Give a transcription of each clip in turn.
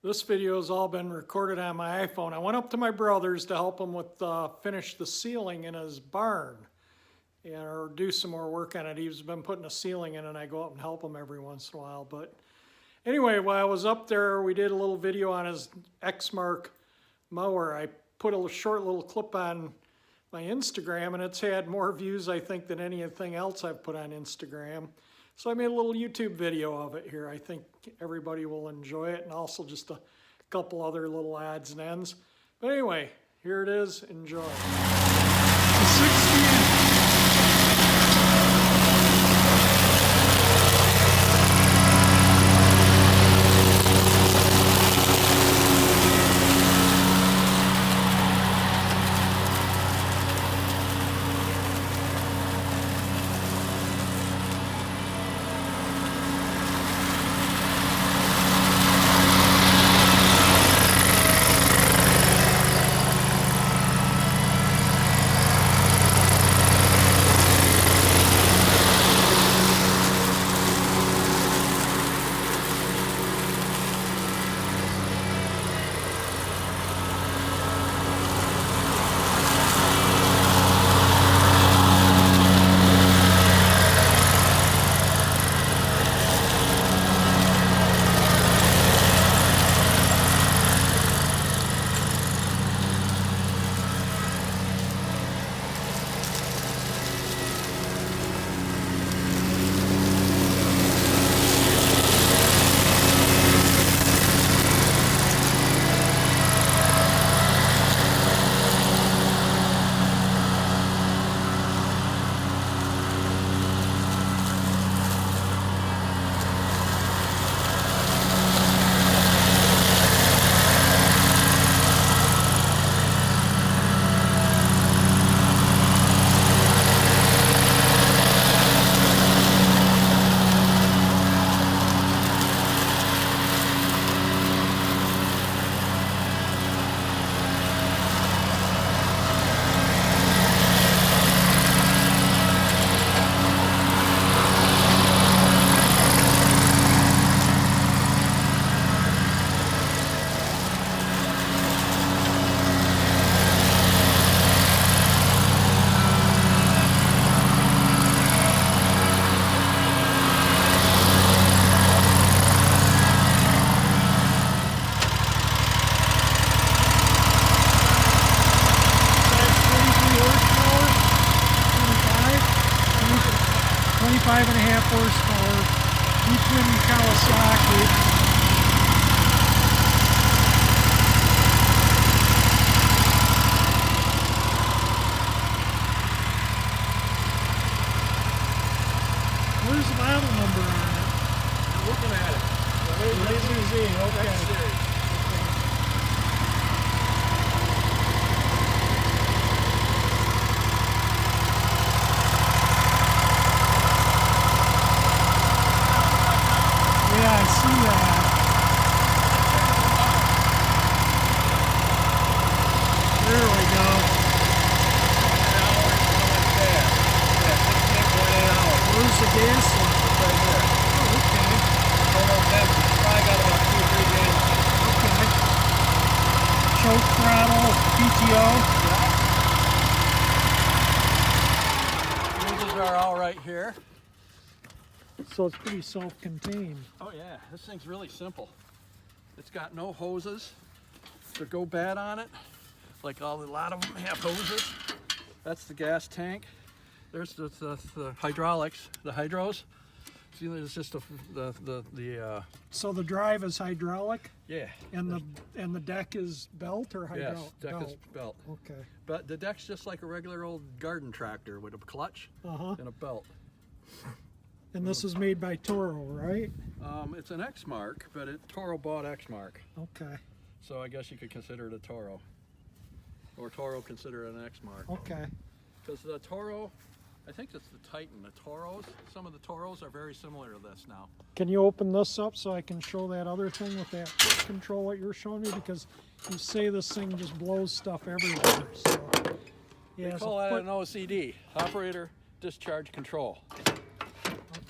This video has all been recorded on my iPhone. I went up to my brother's to help him with finish the ceiling in his barn, or do some more work on it. He's been putting a ceiling in, and I go up and help him every once in a while. But anyway, while I was up there, we did a little video on his eXmark mower. I put a short little clip on my Instagram, and it's had more views, I think, than anything else I've put on Instagram. So I made a little YouTube video of it here. I think everybody will enjoy it, and also just a couple other little odds and ends. But anyway, here it is. Enjoy. The 60-inch. Five and a half horsepower, V-twin Kawasaki. Where's the model number on it? I'm looking at it. Lazer Z, okay. Yeah, I see that. There we go. Where's the gas? Right here. Oh, okay. Total depth, probably got about 2-3 gauges. Okay. Choke throttle, PTO. Fuses are all right here. So it's pretty self-contained. Oh yeah, this thing's really simple. It's got no hoses to go bad on it. Like a lot of them have hoses. That's the gas tank. There's the hydraulics, the hydros. See, there's just So the drive is hydraulic, yeah. and the deck is belt or hydraulic? Yes, deck is belt. Okay. But the deck's just like a regular old garden tractor with a clutch and a belt. And this is made by Toro, right? It's an eXmark, but Toro bought eXmark. Okay. So I guess you could consider it a Toro. Or Toro consider it an eXmark. Okay. Because the Toro, I think it's the Titan. The Toros, some of the Toros are very similar to this now. Can you open this up so I can show that other thing with that foot control that you're showing me? Because you say this thing just blows stuff everywhere. So, yeah, They call that an OCD, Operator Discharge Control.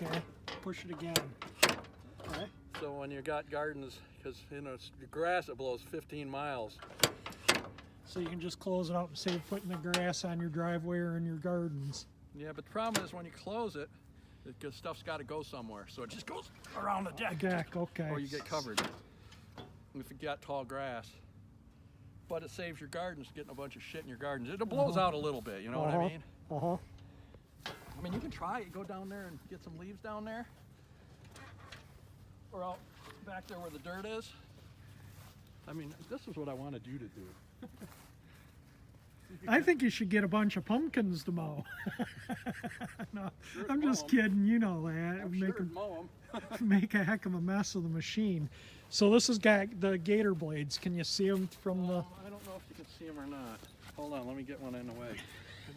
Okay, push it again. Okay. So when you got gardens, because you know your grass, it blows 15 miles. So you can just close it up and save putting the grass on your driveway or in your gardens. Yeah, but the problem is when you close it, because stuff's got to go somewhere. So it just goes around the deck. Okay. Or you get covered if you got tall grass. But it saves your gardens getting a bunch of shit in your gardens. It blows out a little bit, you know what I mean? I mean, you can try it. Go down there and get some leaves down there. Or out back there where the dirt is. I mean, this is what I wanted you to do. I think you should get a bunch of pumpkins to mow. No, Sure, I'm just kidding. You know that. I'm sure to mow them. Make a heck of a mess of the machine. So this has got the Gator blades. Can you see them from the... I don't know if you can see them or not. Hold on, let me get one in the way.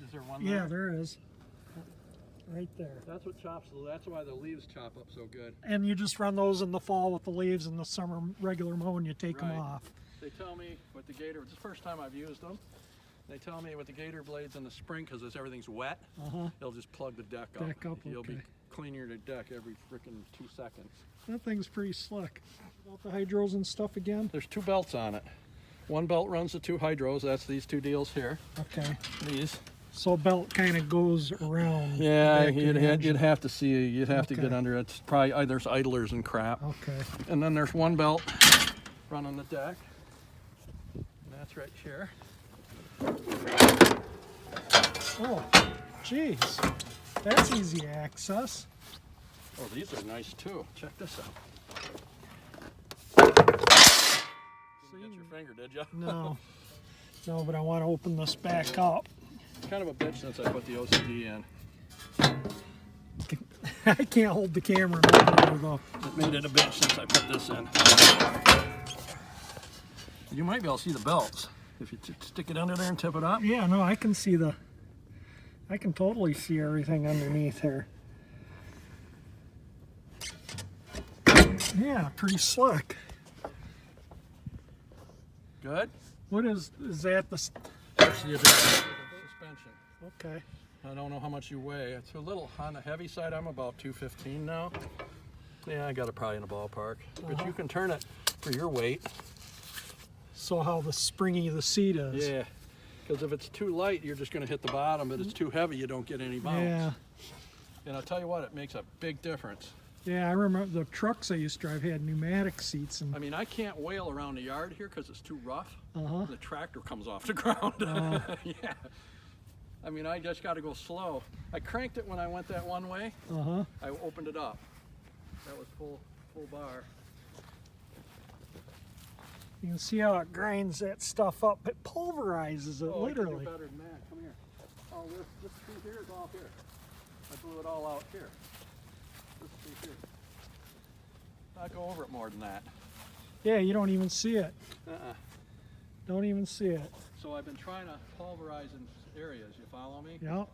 Is there one there? Yeah, there is. Right there. That's what chops, that's why the leaves chop up so good. And you just run those in the fall with the leaves, and the summer regular mowing, you take them off. They tell me with the Gator, it's the first time I've used them, they tell me with the Gator blades in the spring, because everything's wet, they'll just plug the deck up. You'll be cleaning your deck every freaking 2 seconds. That thing's pretty slick. About the hydros and stuff again? There's 2 belts on it. One belt runs the 2 hydros, that's these 2 deals here. Okay. These. So a belt kind of goes around. Yeah, you'd have to see, you'd have to get under it. It's probably, there's idlers and crap. Okay. And then there's one belt running the deck. And that's right here. Oh, geez. That's easy access. Oh, these are nice too. Check this out. You didn't get your finger, did you? No. No, but I want to open this back up. It's kind of a bitch since I put the OCD in. I can't hold the camera and open it though. It made it a bitch since I put this in. You might be able to see the belts if you stick it under there and tip it up. Yeah, no, I can see I can totally see everything underneath here. Yeah, pretty slick. Good. What is that? That's the suspension. Okay. I don't know how much you weigh. It's a little on the heavy side. I'm about 215 now. Yeah, I got it probably in the ballpark. But you can turn it for your weight. So how the springy the seat is. Yeah. Because if it's too light, you're just going to hit the bottom. But it's too heavy, you don't get any bounce. Yeah. And I'll tell you what, it makes a big difference. Yeah, I remember the trucks I used to drive had pneumatic seats. And I mean, I can't whale around the yard here because it's too rough. The tractor comes off the ground. Yeah. I mean, I just got to go slow. I cranked it when I went that one way. I opened it up. That was full bar. You can see how it grinds that stuff up. It pulverizes it, literally. I can do better than that. Come here. Oh, this tree here is all here. I blew it all out here. This tree here. I'll go over it more than that. Yeah, you don't even see it. Don't even see it. So I've been trying to pulverize in areas. You follow me? Yep.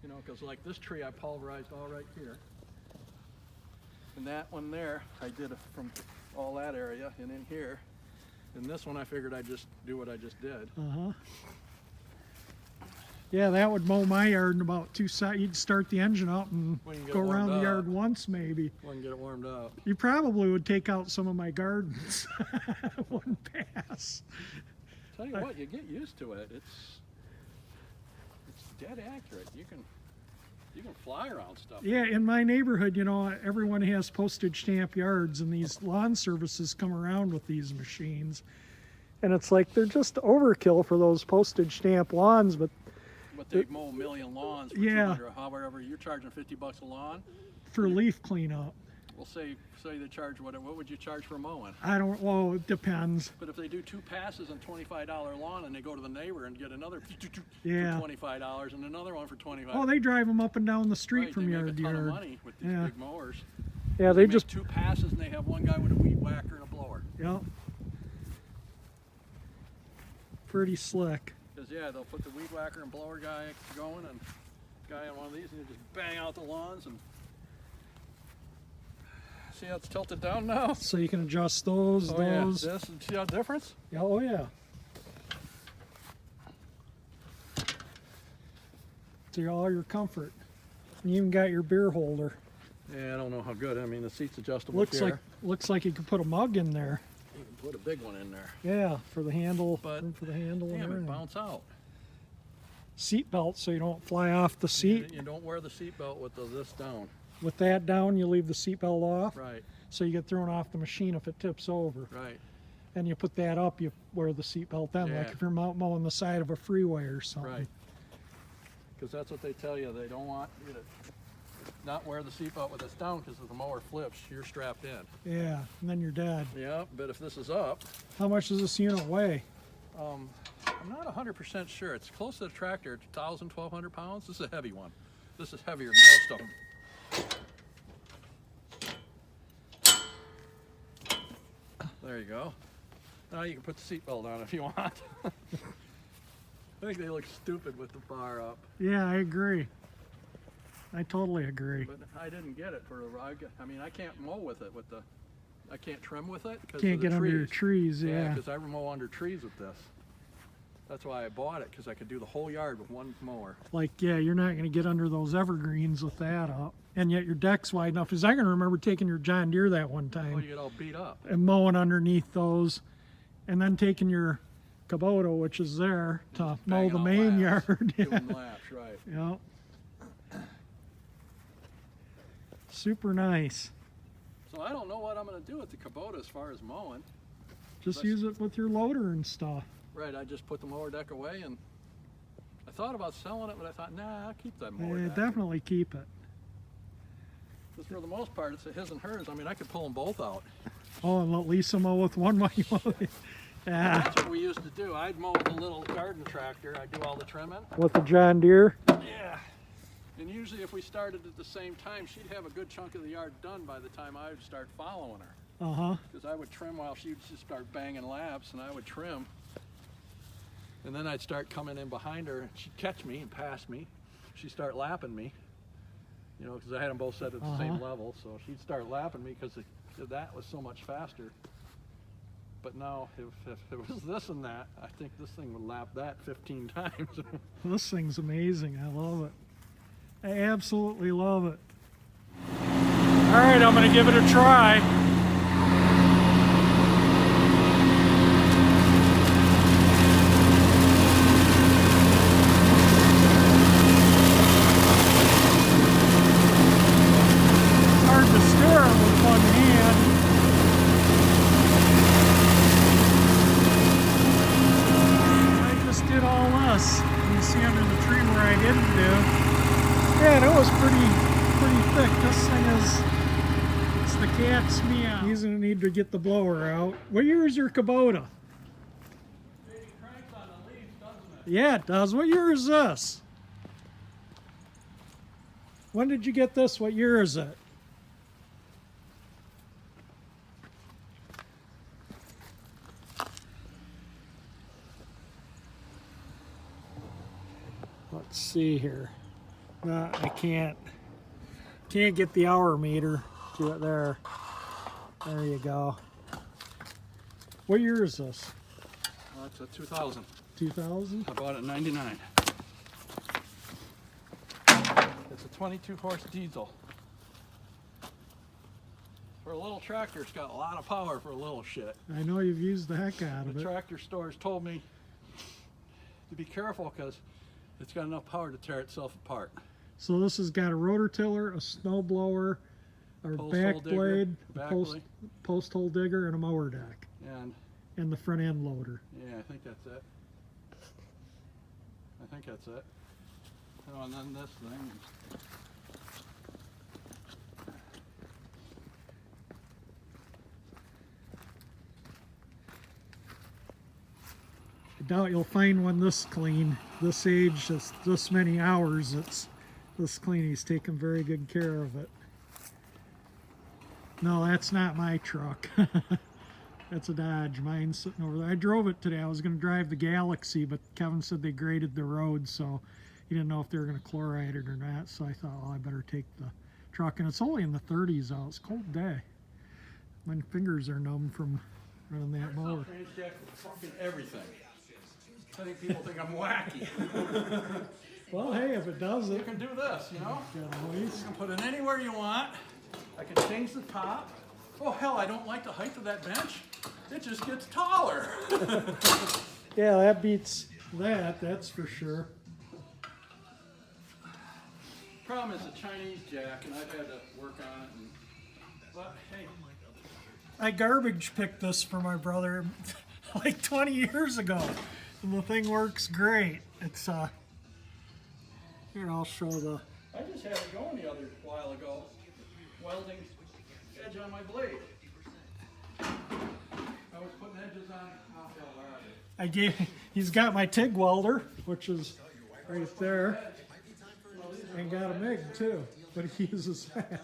You know, because like this tree, I pulverized all right here. And that one there, I did it from all that area and in here. And this one, I figured I'd just do what I just did. Yeah, that would mow my yard in about 2 seconds. You'd start the engine up and go around the yard once, maybe. Wouldn't get it warmed up. You probably would take out some of my gardens. One pass. Tell you what, you get used to it. It's dead accurate. You can fly around stuff. Yeah, in my neighborhood, you know, everyone has postage stamp yards, and these lawn services come around with these machines. And it's like they're just overkill for those postage stamp lawns, but they mow a million lawns for 200, however, you're charging $50 a lawn for leaf cleanup. We'll say they charge what would you charge for mowing? Well, it depends. But if they do 2 passes on $25 lawn and they go to the neighbor and get another for $25 and another one for $25. Oh, they drive them up and down the street from yard to yard. They make a ton of money with these big mowers. Yeah, they just 2 passes and they have one guy with a weed whacker and a blower. Yep. Pretty slick. Because they'll put the weed whacker and blower guy going and guy on one of these and they just bang out the lawns and see how it's tilted down now? So you can adjust those, those. Yeah, this, and see how difference? Yeah, oh yeah. To all your comfort. You even got your beer holder. Yeah, I don't know how good. I mean, the seat's adjustable here. Looks like you could put a mug in there. You can put a big one in there. Yeah, for the handle. But room for the handle. damn, and it bounce out. Seat belt so you don't fly off the seat. You don't wear the seat belt with this down. With that down, you leave the seat belt off. Right. So you get thrown off the machine if it tips over. Right. And you put that up, you wear the seat belt then, Yeah. like if you're mowing the side of a freeway or something. Right. Because that's what they tell you. They don't want you to not wear the seatbelt with this down, because if the mower flips, you're strapped in. Yeah, and then you're dead. Yeah, but if this is up, How much does this unit weigh? I'm not 100% sure. It's close to the tractor, 1,000, 1,200 pounds. This is a heavy one. This is heavier than most of them. There you go. Now you can put the seatbelt on if you want. I think they look stupid with the bar up. Yeah, I agree. I totally agree. But I didn't get it for a rug. I mean, I can't mow with it I can't trim with it because Can't get under your trees, yeah. because I mow under trees with this. That's why I bought it, because I could do the whole yard with one mower. Like, yeah, you're not going to get under those evergreens with that up. And yet your deck's wide enough. Because I can remember taking your John Deere that one time. Oh, you get all beat up. And mowing underneath those. And then taking your Kubota, which is there, to mow the main yard. Doing laps, right. Yeah. Super nice. So I don't know what I'm going to do with the Kubota as far as mowing. Just use it with your loader and stuff. Right, I just put the mower deck away, and I thought about selling it, but I thought, nah, I'll keep that mower deck. Definitely keep it. Because for the most part, it's a his and hers. I mean, I could pull them both out. Oh, and let Lisa mow with one while you mow it. Yeah. That's what we used to do. I'd mow with a little garden tractor. I'd do all the trimming. With the John Deere? Yeah. And usually if we started at the same time, she'd have a good chunk of the yard done by the time I would start following her. Uh-huh. Because I would trim while she'd just start banging laps, and I would trim. And then I'd start coming in behind her, and she'd catch me and pass me. She'd start lapping me, you know, because I had them both set at the same level. So she'd start lapping me because that was so much faster. But now, if it was this and that, I think this thing would lap that 15 times. This thing's amazing. I love it. I absolutely love it. All right, I'm going to give it a try. Hard to steer it with one hand. I just did all this. You see under the tree where I didn't do. Yeah, that was pretty thick. This thing it's the cat's meow. He's gonna need to get the blower out. What year is your Kubota? It cranks on the leaves, doesn't it? Yeah, it does. What year is this? When did you get this? What year is it? Let's see here. No, I can't get the hour meter to it there. There you go. What year is this? It's a 2000. 2000? I bought it in '99. It's a 22 horse diesel. For a little tractor, it's got a lot of power for a little shit. I know you've used the heck out of The it. tractor stores told me to be careful because it's got enough power to tear itself apart. So this has got a rotor tiller, a snow blower, a back blade, a post hole digger, and a mower deck. And the front end loader. Yeah, I think that's it. Oh, and then this thing. I doubt you'll find one this clean. This age, this many hours, it's this clean. He's taking very good care of it. No, that's not my truck. That's a Dodge. Mine's sitting over there. I drove it today. I was going to drive the Galaxy, but Kevin said they graded the road, so he didn't know if they were going to chloride it or not. So I thought, well, I better take the truck. And it's only in the 30s out. It's a cold day. My fingers are numb from running that mower. Fucking everything. I think people think I'm wacky. Well, hey, if it does You it. can do this, you know? You You can put it anywhere you want. I can change the top. Oh hell, I don't like the height of that bench. It just gets taller. Yeah, that beats that, that's for sure. Problem is a Chinese jack, and I've had to work on it. But hey, I garbage picked this for my brother like 20 years ago, and the thing works great. It's here, I'll show the. I just had it going the other while ago, welding edge on my blade. I was putting edges on. Oh, hell, He's got my TIG welder, which is right there, and got a MIG too, but he uses that.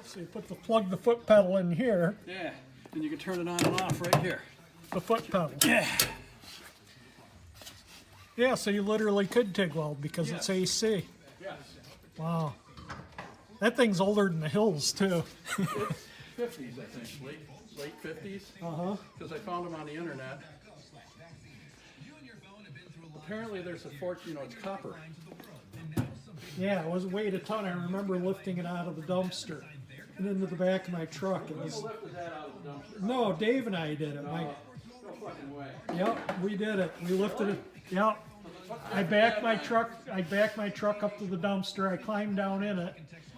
So you plug the foot pedal in here. yeah, and you can turn it on and off right here. The foot pedal. Yeah. Yeah, so you literally could TIG weld because it's AC. Yes. Wow. That thing's older than the hills too. It's 50s, I think, late 50s. Because I found them on the internet. Apparently there's a fortune, it's copper. Yeah, it weighed a ton. I remember lifting it out of the dumpster and into the back of my truck. Who lifted that out of the dumpster? No, Dave and I did it. No fucking way. Yep, we did it. We lifted it. Yep. I backed my truck up to the dumpster. I climbed down in it.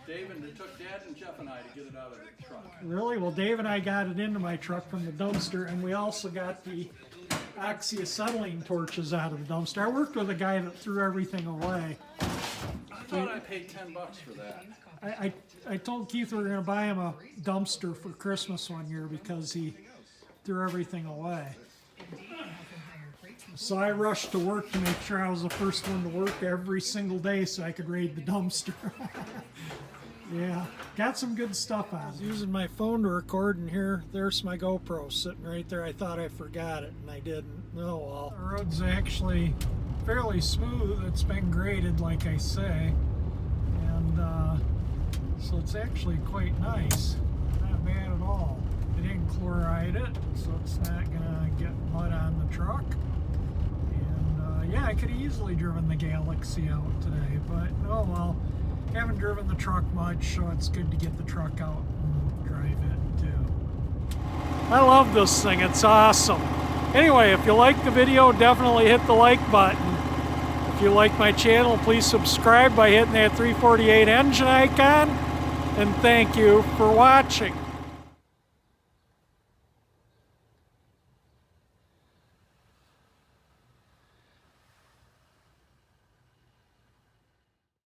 Dave, and it took Dad and Jeff and I to get it out of the truck. Really? Well, Dave and I got it into my truck from the dumpster, and we also got the oxyacetylene torches out of the dumpster. I worked with a guy that threw everything away. I thought I paid $10 for that. I told Keith we were going to buy him a dumpster for Christmas one year because he threw everything away. So I rushed to work to make sure I was the first one to work every single day so I could raid the dumpster. Yeah, got some good stuff on. I was using my phone to record, and there's my GoPro sitting right there. I thought I forgot it, and I didn't. Oh well. The road's actually fairly smooth. It's been graded, like I say, and so it's actually quite nice. Not bad at all. I didn't chloride it, so it's not gonna get mud on the truck. And yeah, I could have easily driven the Galaxy out today, but oh well. Haven't driven the truck much, so it's good to get the truck out and drive it too. I love this thing, it's awesome. Anyway, if you like the video, definitely hit the like button. If you like my channel, please subscribe by hitting that 348 engine icon. And thank you for watching.